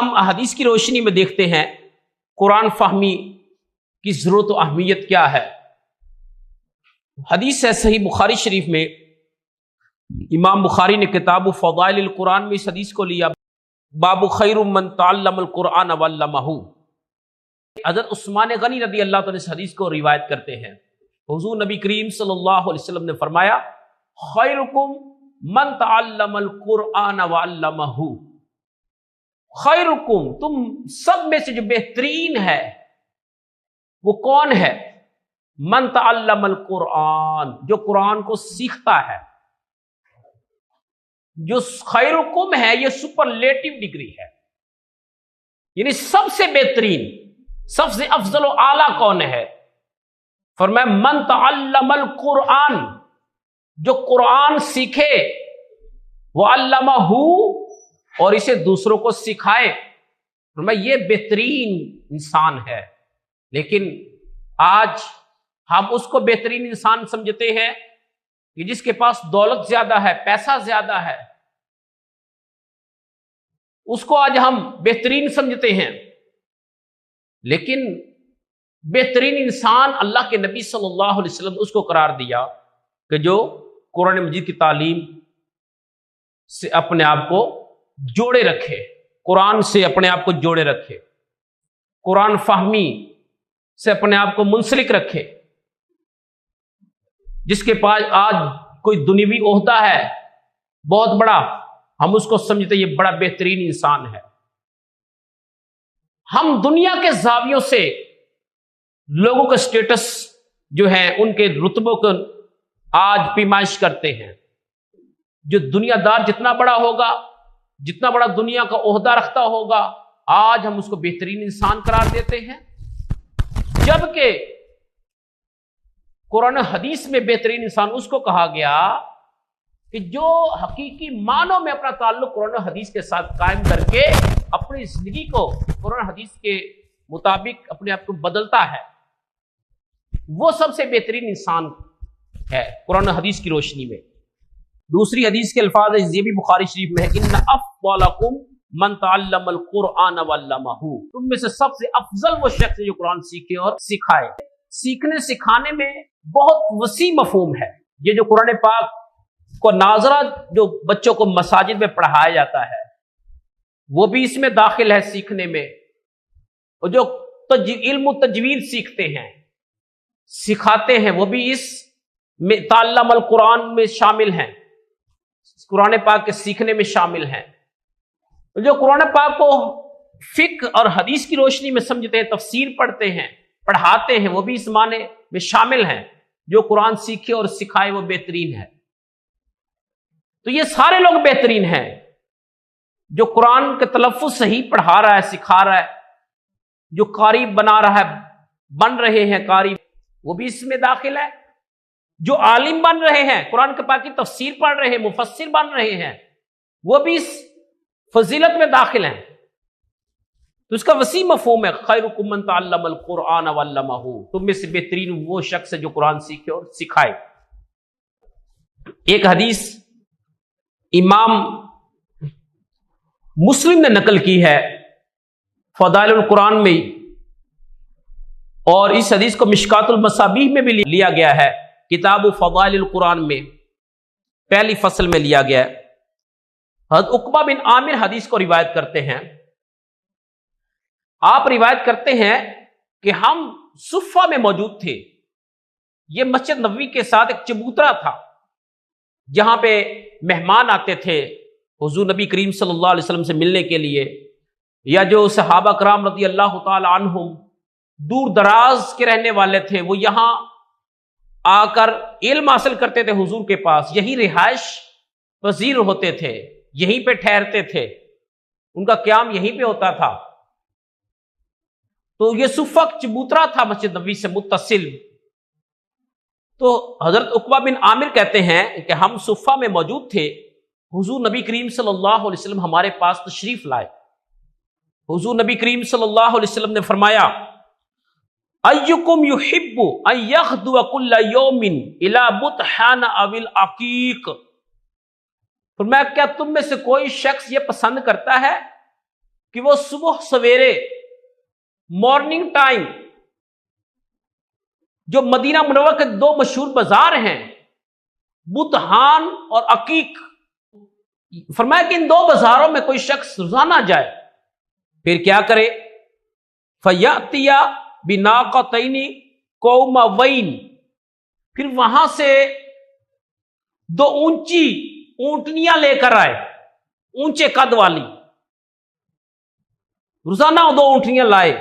ہم حدیث کی روشنی میں دیکھتے ہیں قرآن فہمی کی ضرورت و اہمیت کیا ہے۔ حدیث ہے صحیح بخاری شریف میں، امام بخاری نے کتاب فضائل القرآن میں اس حدیث کو لیا، باب خیر من تعلم القرآن وعلمہ۔ حضرت عثمان غنی رضی اللہ تعالیٰ اس حدیث کو روایت کرتے ہیں، حضور نبی کریم صلی اللہ علیہ وسلم نے فرمایا خیرکم من تعلم القرآن وعلمہ۔ خیرکم، تم سب میں سے جو بہترین ہے وہ کون ہے؟ من تعلم القرآن، جو قرآن کو سیکھتا ہے۔ جو خیرکم ہے یہ سپرلیٹو ڈگری ہے، یعنی سب سے بہترین، سب سے افضل و اعلیٰ کون ہے؟ فرمایا من تعلم القرآن، جو قرآن سیکھے، وعلمہ، اور اسے دوسروں کو سکھائے۔ فرمایا یہ بہترین انسان ہے۔ لیکن آج ہم اس کو بہترین انسان سمجھتے ہیں کہ جس کے پاس دولت زیادہ ہے، پیسہ زیادہ ہے، اس کو آج ہم بہترین سمجھتے ہیں۔ لیکن بہترین انسان اللہ کے نبی صلی اللہ علیہ وسلم اس کو قرار دیا کہ جو قرآن مجید کی تعلیم سے اپنے آپ کو جوڑے رکھے، قرآن سے اپنے آپ کو جوڑے رکھے، قرآن فہمی سے اپنے آپ کو منسلک رکھے۔ جس کے پاس آج کوئی دنیوی عہدہ ہے بہت بڑا، ہم اس کو سمجھتے یہ بڑا بہترین انسان ہے۔ ہم دنیا کے زاویوں سے لوگوں کا سٹیٹس جو ہے، ان کے رتبوں کو آج پیمائش کرتے ہیں۔ جو دنیا دار جتنا بڑا ہوگا، جتنا بڑا دنیا کا عہدہ رکھتا ہوگا، آج ہم اس کو بہترین انسان قرار دیتے ہیں، جبکہ قرآن حدیث میں بہترین انسان اس کو کہا گیا کہ جو حقیقی معنوں میں اپنا تعلق قرآن حدیث کے ساتھ قائم کر کے اپنی زندگی کو قرآن حدیث کے مطابق اپنے آپ کو بدلتا ہے، وہ سب سے بہترین انسان ہے قرآن حدیث کی روشنی میں۔ دوسری حدیث کے الفاظ ہے، یہ بھی بخاری شریف میں ہے، ان افضلکم من تعلم القرآن وعلمہ۔ تم میں سے سب سے افضل وہ شخص ہے جو قرآن سیکھے اور سکھائے۔ سیکھنے سکھانے میں بہت وسیع مفہوم ہے۔ یہ جو قرآن پاک کو ناظرہ جو بچوں کو مساجد میں پڑھایا جاتا ہے، وہ بھی اس میں داخل ہے سیکھنے میں، اور جو علم و تجوید سیکھتے ہیں، سکھاتے ہیں، وہ بھی اس میں تعلم القرآن میں شامل ہیں، قرآن پاک کے سیکھنے میں شامل ہیں۔ جو قرآن پاک کو فقہ اور حدیث کی روشنی میں سمجھتے ہیں، تفسیر پڑھتے ہیں، پڑھاتے ہیں، وہ بھی اس معنی میں شامل ہیں۔ جو قرآن سیکھے اور سکھائے وہ بہترین ہے۔ تو یہ سارے لوگ بہترین ہیں۔ جو قرآن کے تلفظ صحیح پڑھا رہا ہے، سکھا رہا ہے، جو قاری بنا رہا ہے، بن رہے ہیں قاری، وہ بھی اس میں داخل ہے۔ جو عالم بن رہے ہیں، قرآن کے پاک کی تفسیر پڑھ رہے ہیں، مفسر بن رہے ہیں، وہ بھی اس فضیلت میں داخل ہیں۔ تو اس کا وسیع مفہوم ہے، خیرکم من تعلم القرآن وعلمہ۔ تم میں سے بہترین وہ شخص ہے جو قرآن سیکھے اور سکھائے۔ ایک حدیث امام مسلم نے نقل کی ہے فضائل القرآن میں، اور اس حدیث کو مشکات المصابیح میں بھی لیا گیا ہے، کتاب فضائل القرآن میں پہلی فصل میں لیا گیا ہے۔ حضرت عقبہ بن عامر حدیث کو روایت کرتے ہیں، آپ روایت کرتے ہیں کہ ہم صفہ میں موجود تھے۔ یہ مسجد نبوی کے ساتھ ایک چبوترا تھا جہاں پہ مہمان آتے تھے حضور نبی کریم صلی اللہ علیہ وسلم سے ملنے کے لیے، یا جو صحابہ کرام رضی اللہ تعالی عنہم دور دراز کے رہنے والے تھے، وہ یہاں آ کر علم حاصل کرتے تھے حضور کے پاس، یہی رہائش پذیر ہوتے تھے، یہیں پہ ٹھہرتے تھے، ان کا قیام یہیں پہ ہوتا تھا۔ تو یہ صفہ چبوترا تھا مسجد نبوی سے متصل۔ تو حضرت عقبہ بن عامر کہتے ہیں کہ ہم صفہ میں موجود تھے، حضور نبی کریم صلی اللہ علیہ وسلم ہمارے پاس تشریف لائے۔ حضور نبی کریم صلی اللہ علیہ وسلم نے فرمایا ایکم یحب ان یغدو کل یوم الی بطحان او العقیق۔ فرمایا کیا تم میں سے کوئی شخص یہ پسند کرتا ہے کہ وہ صبح سویرے مارننگ ٹائم جو مدینہ منورہ کے دو مشہور بازار ہیں بطحان اور عقیق، فرمایا کہ ان دو بازاروں میں کوئی شخص روزانہ جائے، پھر کیا کرے؟ فَيَأْتِيَ بِنَاقَتَيْنِ قَوْمَوَيْنِ، پھر وہاں سے دو اونچی اونٹنیاں لے کر آئے، اونچے قد والی، روزانہ دو اونٹنیاں لائے۔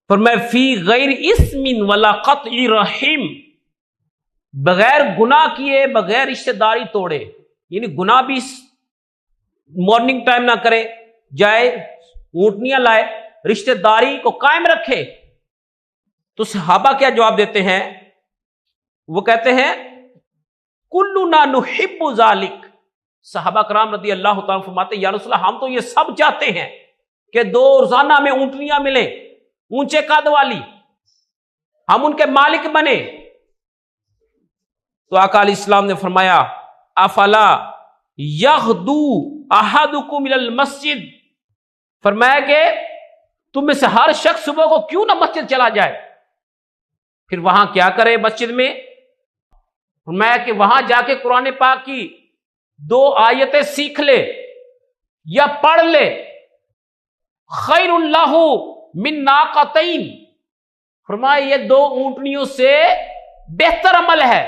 فرمایا فی غیر اسم ولا قطع رحم، بغیر گناہ کیے، بغیر رشتہ داری توڑے، یعنی گناہ بھی مارننگ ٹائم نہ کرے، جائے اونٹنیاں لائے، رشتہ داری کو قائم رکھے۔ تو صحابہ کیا جواب دیتے ہیں؟ وہ کہتے ہیں کلنا نحب ذالک، صحابہ کرام رضی اللہ تعالیٰ فرماتے ہیں یا رسول اللہ ہم تو یہ سب چاہتے ہیں کہ دو روزانہ میں اونٹنیاں ملیں اونچے قد والی، ہم ان کے مالک بنے۔ تو آقا علیہ السلام نے فرمایا افلا یغدو احدکم الی المسجد، فرمایا کہ تم میں سے ہر شخص صبح کو کیوں نہ مسجد چلا جائے، پھر وہاں کیا کرے مسجد میں؟ فرمایا کہ وہاں جا کے قرآن پاک کی دو آیتیں سیکھ لے یا پڑھ لے، خیر اللہ من ناقتین، فرمایا یہ دو اونٹنیوں سے بہتر عمل ہے،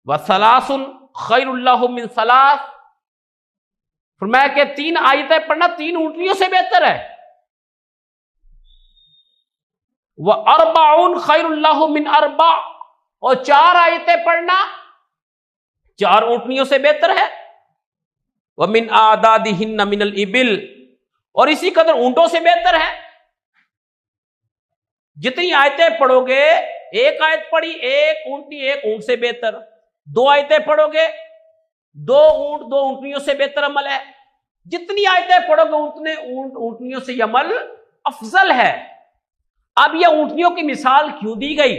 وثلاث خیر اللہ من ثلاث، فرمایا کہ تین آیتیں پڑھنا تین اونٹنیوں سے بہتر ہے، واربع خیر اللہ من اربع، اور چار آیتیں پڑھنا چار اونٹنیوں سے بہتر ہے، ومن اعدادہن من الابل، اور اسی قدر اونٹوں سے بہتر ہے۔ جتنی آیتیں پڑھو گے، ایک آیت پڑھی ایک اونٹنی ایک اونٹ سے بہتر، دو آیتیں پڑھو گے دو اونٹ دو اونٹنیوں سے بہتر عمل ہے، جتنی آیتیں پڑھو گے اتنے اونٹنیوں سے یہ عمل افضل ہے۔ اب یہ اونٹنیوں کی مثال کیوں دی گئی؟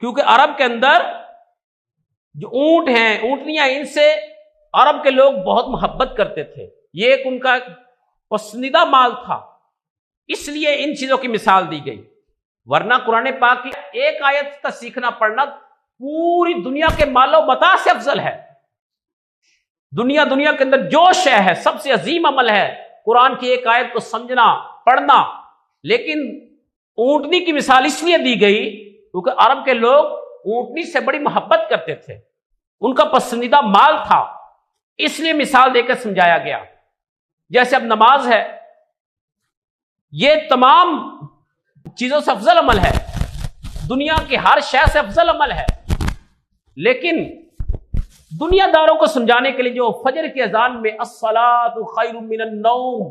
کیونکہ عرب کے اندر جو اونٹ ہیں اونٹنیاں، ان سے عرب کے لوگ بہت محبت کرتے تھے، یہ ایک ان کا پسندیدہ مال تھا، اس لیے ان چیزوں کی مثال دی گئی۔ ورنہ قرآن پاک کی ایک آیت کا سیکھنا پڑھنا پوری دنیا کے مال و متاع سے افضل ہے۔ دنیا کے اندر جو شے ہے سب سے عظیم عمل ہے قرآن کی ایک آیت کو سمجھنا پڑھنا، لیکن اونٹنی کی مثال اس لیے دی گئی کیونکہ عرب کے لوگ اونٹنی سے بڑی محبت کرتے تھے، ان کا پسندیدہ مال تھا، اس لیے مثال دے کر سمجھایا گیا۔ جیسے اب نماز ہے، یہ تمام چیزوں سے افضل عمل ہے، دنیا کی ہر شے سے افضل عمل ہے، لیکن دنیا داروں کو سمجھانے کے لیے جو فجر کی اذان میں الصلاۃ خیر من النوم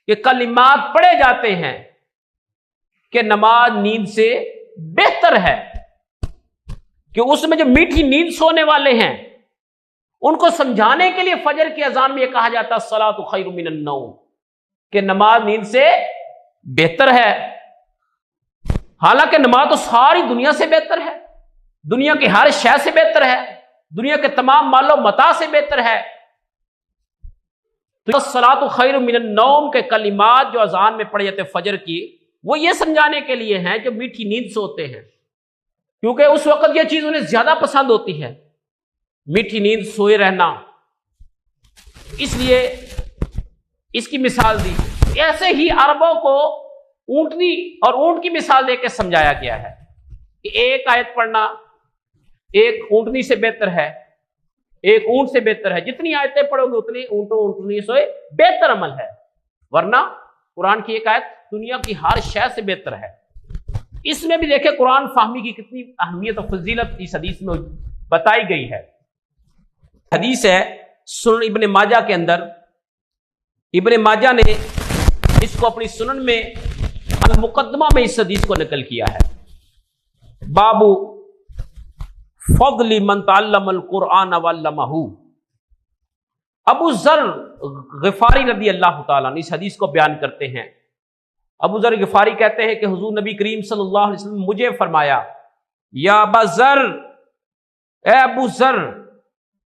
کے کلمات پڑھے جاتے ہیں کہ نماز نیند سے بہتر ہے، کہ اس میں جو میٹھی نیند سونے والے ہیں ان کو سمجھانے کے لیے فجر کی اذان میں یہ کہا جاتا ہے الصلاۃ خیر من النوم، کہ نماز نیند سے بہتر ہے۔ حالانکہ نماز تو ساری دنیا سے بہتر ہے، دنیا کی ہر شے سے بہتر ہے، دنیا کے تمام مال و متاع سے بہتر ہے۔ تو الصلاۃ خیر من النوم کے کلمات جو اذان میں پڑھے جاتے فجر کی، وہ یہ سمجھانے کے لیے ہیں جو میٹھی نیند سوتے ہیں، کیونکہ اس وقت یہ چیز انہیں زیادہ پسند ہوتی ہے، میٹھی نیند سوئے رہنا، اس لیے اس کی مثال دی۔ ایسے ہی عربوں کو اونٹنی اور اونٹ کی مثال دے کے سمجھایا گیا ہے کہ ایک آیت پڑھنا ایک اونٹنی سے بہتر ہے، ایک اونٹ سے بہتر ہے، جتنی آیتیں پڑھو گے اتنی اونٹنی سے بہتر عمل ہے۔ ورنہ قرآن کی ایک آیت دنیا کی ہر شے سے بہتر ہے۔ اس میں بھی دیکھیں قرآن فہمی کی کتنی اہمیت اور فضیلت اس حدیث میں بتائی گئی ہے۔ حدیث ہے سنن ابن ماجہ کے اندر، ابن ماجہ نے اس کو اپنی سنن میں المقدمہ میں اس حدیث کو نقل کیا ہے۔ باب فضل من تعلم القرآن وعلمہ، ابو ذر غفاری رضی اللہ تعالیٰ نے اس حدیث کو بیان کرتے ہیں۔ ابو ذر غفاری کہتے ہیں کہ حضور نبی کریم صلی اللہ علیہ وسلم مجھے فرمایا، یا ابا ذر، اے ابو ذر،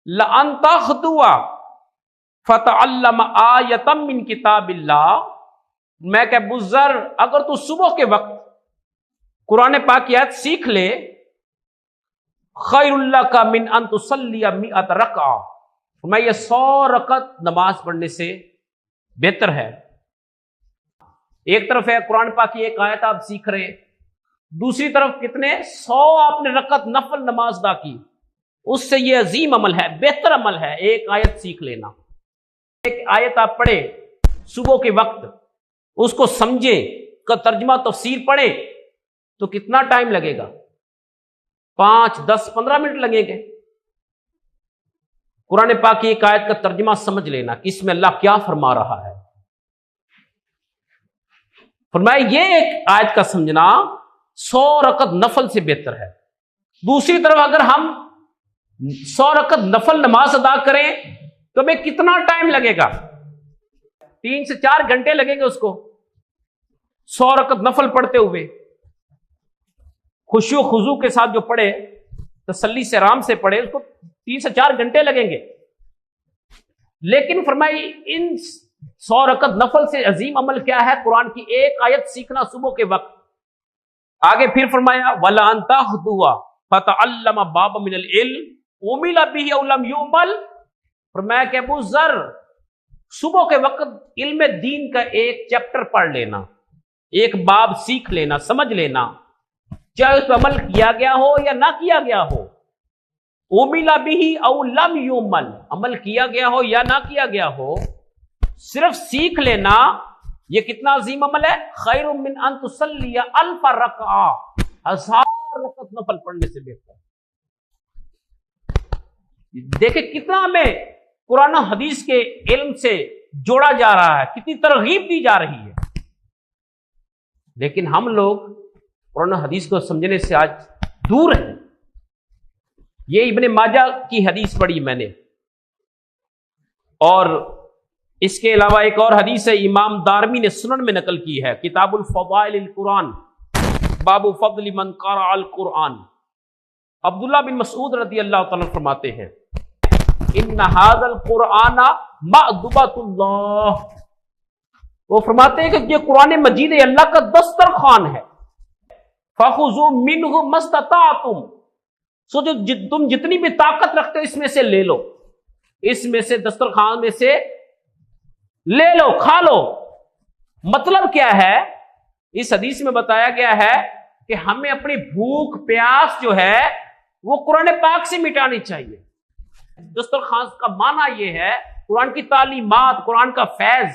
لَأَن تَغْدُوَ فتعلم آیۃ من کتاب اللہ، میں کہ ابو ذر اگر تو صبح کے وقت قرآن پاک کی آیت سیکھ لے، خیر اللہ کا من ان تصلی مئۃ رکعہ، میں یہ 100 رکعت نماز پڑھنے سے بہتر ہے۔ ایک طرف ہے قرآن پاک کی ایک آیت آپ سیکھ رہے، دوسری طرف کتنے 100 آپ نے رکعت نفل نماز ادا کی، اس سے یہ عظیم عمل ہے، بہتر عمل ہے ایک آیت سیکھ لینا۔ ایک آیت آپ پڑھے صبح کے وقت، اس کو سمجھے کا ترجمہ تفسیر پڑھے تو کتنا ٹائم لگے گا؟ 5 10 15 منٹ لگیں گے۔ قرآن پاک کی ایک آیت کا ترجمہ سمجھ لینا کہ اس میں اللہ کیا فرما رہا ہے۔ فرمایا یہ ایک آیت کا سمجھنا 100 رکعت نفل سے بہتر ہے۔ دوسری طرف اگر ہم 100 رکعت نفل نماز ادا کریں تو ہمیں کتنا ٹائم لگے گا؟ 3 سے 4 گھنٹے لگیں گے اس کو 100 رکعت نفل پڑھتے ہوئے، خشوع و خضوع کے ساتھ جو پڑھے، تسلی سے آرام سے پڑھے، اس کو 3 سے 4 گھنٹے لگیں گے۔ لیکن فرمائی ان 100 رکعت نفل سے عظیم عمل کیا ہے؟ قرآن کی ایک آیت سیکھنا صبح کے وقت۔ آگے پھر فرمایا وَلَا أَن تَغْدُوَ فَتَعَلَّمَ بَابًا مِنَ الْعِلْمِ عُمِلَ بِهِ أَوْ لَمْ يُعْمَلْ، فرمایا کہ ابو ذر صبح کے وقت علم دین کا ایک چیپٹر پڑھ لینا، ایک باب سیکھ لینا، سمجھ لینا، چاہے اس پر عمل کیا گیا ہو یا نہ کیا گیا ہو، عُمِلَ بِهِ أَوْ لَمْ يُعْمَلْ، عمل کیا گیا ہو یا نہ کیا گیا ہو، صرف سیکھ لینا یہ کتنا عظیم عمل ہے؟ خیر من ان تصلی 1000 رکعہ، 1000 رکعت نفل پڑھنے سے بہتر۔ دیکھیں کتنا ہمیں قرآن و حدیث کے علم سے جوڑا جا رہا ہے، کتنی ترغیب دی جا رہی ہے، لیکن ہم لوگ قرآن و حدیث کو سمجھنے سے آج دور ہیں۔ یہ ابن ماجہ کی حدیث پڑھی میں نے، اور اس کے علاوہ ایک اور حدیث ہے امام دارمی نے سنن میں نقل کی ہے، کتاب الفضائل القرآن باب فضل من قرأ القرآن۔ عبداللہ بن مسعود رضی اللہ تعالیٰ فرماتے ہیں ان ھذا القرآن مأدبۃ اللہ، وہ فرماتے ہیں کہ یہ قرآن مجید اللہ کا دسترخوان ہے، فخذوا منہ ما استطعتم، سو جو تم جتنی بھی طاقت رکھتے ہو اس میں سے لے لو، اس میں سے دسترخوان میں سے لے لو، کھا لو۔ مطلب کیا ہے؟ اس حدیث میں بتایا گیا ہے کہ ہمیں اپنی بھوک پیاس جو ہے وہ قرآن پاک سے مٹانی چاہیے۔ دسترخوان کا معنی یہ ہے قرآن کی تعلیمات، قرآن کا فیض،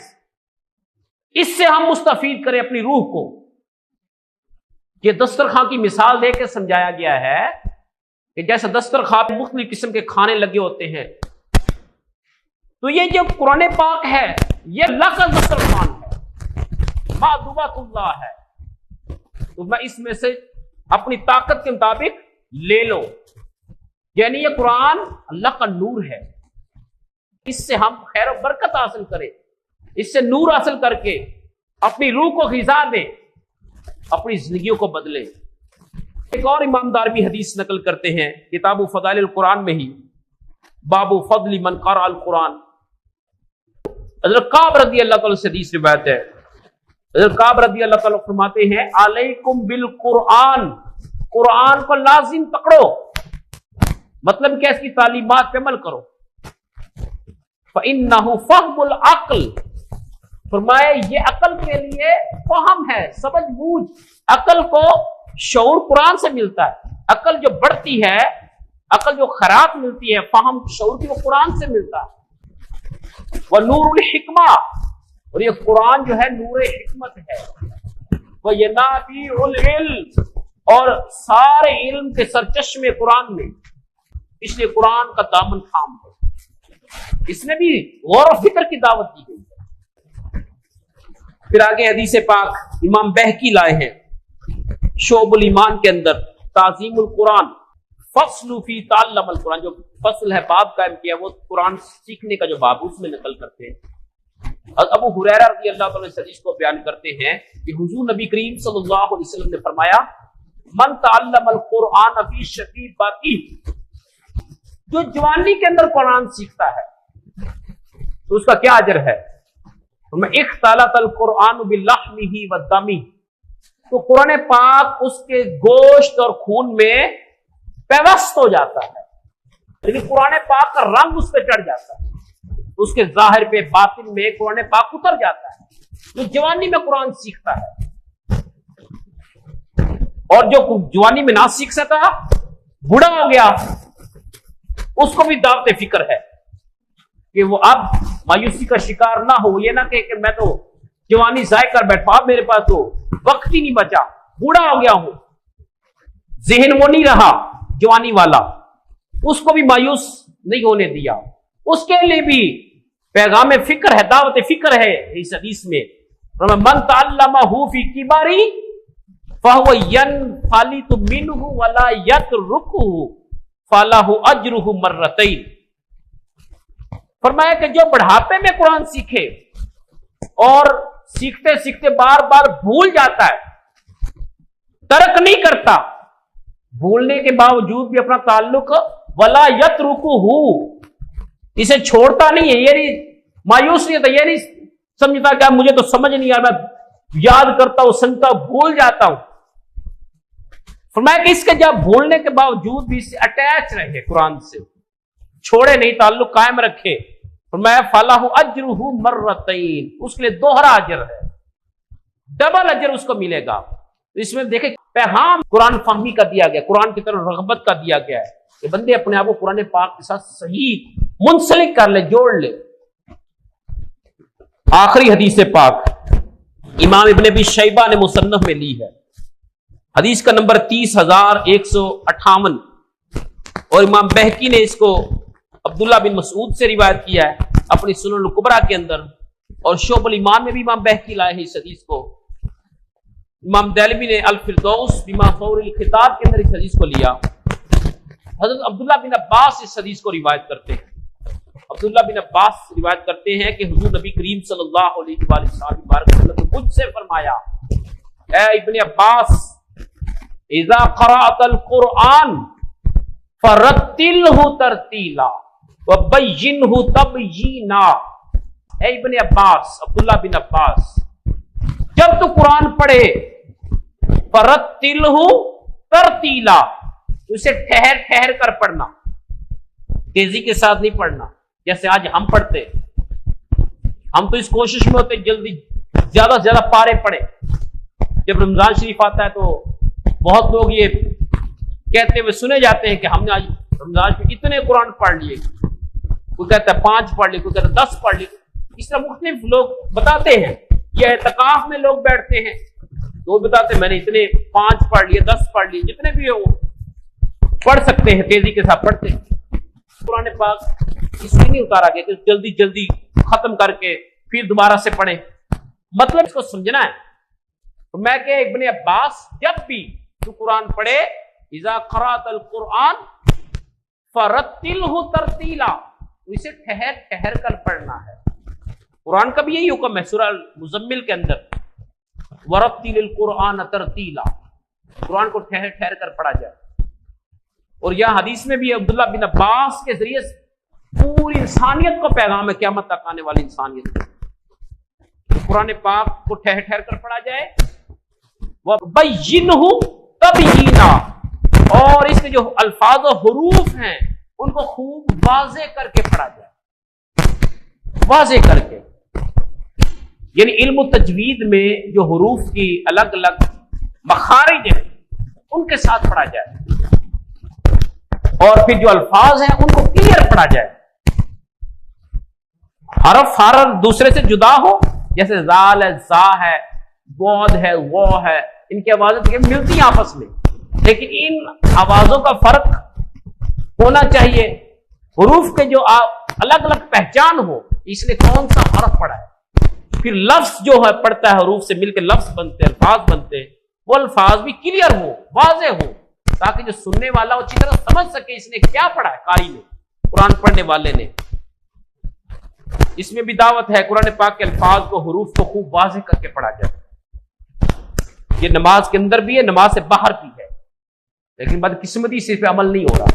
اس سے ہم مستفید کریں اپنی روح کو۔ یہ دسترخوان کی مثال دے کے سمجھایا گیا ہے کہ جیسے دسترخوان میں مختلف قسم کے کھانے لگے ہوتے ہیں، تو یہ جو قرآن پاک ہے یہ اللہ کا دسترخوان ہے، مأدبۃ اللہ ہے، تو میں اس میں سے اپنی طاقت کے مطابق لے لو۔ یعنی یہ قرآن اللہ کا نور ہے، اس سے ہم خیر و برکت حاصل کریں، اس سے نور حاصل کر کے اپنی روح کو غذا دیں، اپنی زندگیوں کو بدلیں۔ ایک اور امام دارمی حدیث نقل کرتے ہیں کتاب فضائل القرآن میں ہی، باب فضل من قرأ القرآن۔ حضرت کعب رضی اللہ تعالیٰ سے حدیث روایت ہے، حضرت کعب رضی اللہ تعالیٰ فرماتے ہیں علیکم بالقرآن، قرآن کو لازم پکڑو، مطلب کیا؟ اس کی تعلیمات پہ عمل کرو۔ فَإِنَّهُ فَهْمُ الْعَقْلِ، فرمایا یہ عقل کے لیے فہم ہے، سمجھ بوجھ۔ عقل کو شعور قرآن سے ملتا ہے، عقل جو بڑھتی ہے، عقل جو خیرات ملتی ہے، فہم شعور کی وہ قرآن سے ملتا ہے۔ وَنُورُ الْحِکْمَةِ، اور یہ قرآن جو ہے نور حکمت ہے۔ وَيَنَابِيعُ الْعِلْمِ، اور سارے علم کے سرچشمے قرآن میں، اس لیے قرآن کا دامن تھام ہے۔ اس میں بھی غور و فکر کی دعوت دی گئی ہے۔ پھر آگے حدیث پاک امام بہقی لائے ہیں شعب الایمان کے اندر، تعظیم القرآن فصل فی تعلم القرآن، جو فصل ہے باب قائم کیا وہ قرآن سیکھنے کا جو باب، اس میں نقل کرتے ہیں۔ ابو ہریرہ رضی اللہ تعالیٰ اس حدیث کو بیان کرتے ہیں کہ حضور نبی کریم صلی اللہ علیہ وسلم نے فرمایا من تعلم القرآن فی شبیبتہ، جو جوانی کے اندر قرآن سیکھتا ہے، تو اس کا کیا اجر ہے؟ میں اختلط القرآن بلحمہ والدم، تو قرآن پاک اس کے گوشت اور خون میں پیوست ہو جاتا ہے، لیکن قرآن پاک کا رنگ اس پہ چڑھ جاتا ہے، اس کے ظاہر پہ باطن میں قرآن پاک اتر جاتا ہے۔ جو جوانی میں قرآن سیکھتا ہے اور جو جوانی میں نہ سیکھ سکا، بوڑھا ہو گیا، اس کو بھی دعوت فکر ہے کہ وہ اب مایوسی کا شکار نہ ہو، یہ نہ کہ میں تو جوانی ضائع کر بیٹھا، اب میرے پاس تو وقت ہی نہیں بچا، بوڑھا ہو گیا ہوں، ذہن وہ نہیں رہا جوانی والا، اس کو بھی مایوس نہیں ہونے دیا۔ اس کے لیے بھی پیغام فکر ہے، دعوت فکر ہے اس حدیث میں۔ من تعلمہ فی کباری فہو ینفلت منہ ولا یترکہ فلہ اجرہ مرتین۔ فرمایا کہ جو بڑھاپے میں قرآن سیکھے اور سیکھتے سیکھتے بار بار بھول جاتا ہے، ترک نہیں کرتا، بھولنے کے باوجود بھی اپنا تعلق ولا یترکہ، اسے چھوڑتا نہیں ہے، یہ نہیں مایوس نہیں ہوتا، یہ نہیں سمجھتا کہ مجھے تو سمجھ نہیں آ، میں یاد کرتا ہوں، سنتا ہوں، بھول جاتا ہوں۔ فرمایا کہ اس کے جب بھولنے کے باوجود بھی اس سے اٹیچ رہے، قرآن سے چھوڑے نہیں، تعلق قائم رکھے، فرمایا فلاح اجرہ مرتین، اس کے لیے دوہرا اجر ہے، ڈبل اجر اس کو ملے گا۔ اس میں دیکھیں پیغام قرآن فہمی کا دیا گیا، قرآن کی طرف رغبت کا دیا گیا ہے کہ بندے اپنے آپ کو قرآن پاک کے ساتھ صحیح منسلک کر لے، جوڑ لے۔ آخری حدیث پاک امام ابن ابی شیبہ نے مصنف میں لی ہے، حدیث کا نمبر 30,158، اور امام بہقی نے اس کو عبداللہ بن مسعود سے روایت کیا ہے اپنی سنن الکبریٰ کے اندر، اور شعب الایمان میں بھی امام بہقی لائے ہیں اس حدیث کو۔ امام دہلوی نے الفردوس بما فور الخطاب کے اندر اس حدیث کو لیا۔ حضرت عبداللہ بن عباس اس حدیث کو روایت کرتے ہیں، عبداللہ بن عباس روایت کرتے ہیں کہ حضور نبی کریم صلی اللہ علیہ وسلم نے مجھ سے فرمایا، اے ابن عباس، اذا قرأت القرآن فرتلہ ترتیلا وبینہ تبیینا۔ اے ابن عباس، عبداللہ بن عباس، جب تو قرآن پڑھے فرتلہ ترتیلا، اسے ٹھہر ٹھہر کر پڑھنا، تیزی کے ساتھ نہیں پڑھنا جیسے آج ہم پڑھتے۔ ہم تو اس کوشش میں ہوتے جلدی زیادہ سے زیادہ پارے پڑھے۔ جب رمضان شریف آتا ہے تو بہت لوگ یہ کہتے ہوئے سنے جاتے ہیں کہ ہم نے آج رمضان میں اتنے قرآن پڑھ لیے، کوئی کہتا ہے 5 پڑھ لیے، کوئی کہتا ہے 10 پڑھ لیے، اس طرح مختلف لوگ بتاتے ہیں۔ یہ اعتکاف میں لوگ بیٹھتے ہیں تو بتاتے ہیں میں نے اتنے 5 پڑھ لیے، 10 پڑھ لیے، جتنے بھی ہو پڑھ سکتے ہیں، تیزی کے ساتھ پڑھتے ہیں۔ قرآن پاک اس لیے نہیں اتارا گیا کہ جلدی جلدی ختم کر کے پھر دوبارہ سے پڑھیں، مطلب اس کو سمجھنا ہے۔ تو میں کہ ابن عباس، جب بھی تو قرآن پڑھے، اذا قرأت القرآن فرتلہ ترتیلا، اسے ٹھہر ٹھہر کر پڑھنا ہے۔ قرآن کا بھی یہی حکم ہے سورہ مزمل کے اندر، ورتل القرآن ترتیلا، قرآن کو ٹھہر ٹھہر کر پڑھا جائے۔ اور یہاں حدیث میں بھی عبداللہ بن عباس کے ذریعے پوری انسانیت کو پیغام ہے، قیامت تک آنے والی انسانیت کو قرآن پاک کو ٹھہر ٹھہر کر پڑھا جائے۔ وَبَيِّنْهُ تَبْيِينًا، اور اس کے جو الفاظ و حروف ہیں ان کو خوب واضح کر کے پڑھا جائے، واضح کر کے، یعنی علم تجوید میں جو حروف کی الگ الگ مخارج ہیں ان کے ساتھ پڑھا جائے، اور پھر جو الفاظ ہیں ان کو کلیئر پڑھا جائے، حرف دوسرے سے جدا ہو، جیسے زال ہے، زا ہے، بود ہے، وہ ہے، ان کی آوازیں ملتی ہیں آپس میں، لیکن ان آوازوں کا فرق ہونا چاہیے، حروف کے جو الگ الگ پہچان ہو، اس لیے کون سا حرف پڑھا ہے، پھر لفظ جو ہے پڑھتا ہے حروف سے مل کے لفظ بنتے، الفاظ بنتے، وہ الفاظ بھی کلیئر ہو، واضح ہو، تاکہ جو سننے والا اچھی طرح سمجھ سکے اس نے کیا پڑھا ہے، قاری نے، قرآن پڑھنے والے نے۔ اس میں بھی دعوت ہے قرآن پاک کے الفاظ کو، حروف کو خوب واضح کر کے پڑھا جائے۔ یہ نماز کے اندر بھی ہے، نماز سے باہر بھی ہے، لیکن بدقسمتی سے اس پہ عمل نہیں ہو رہا۔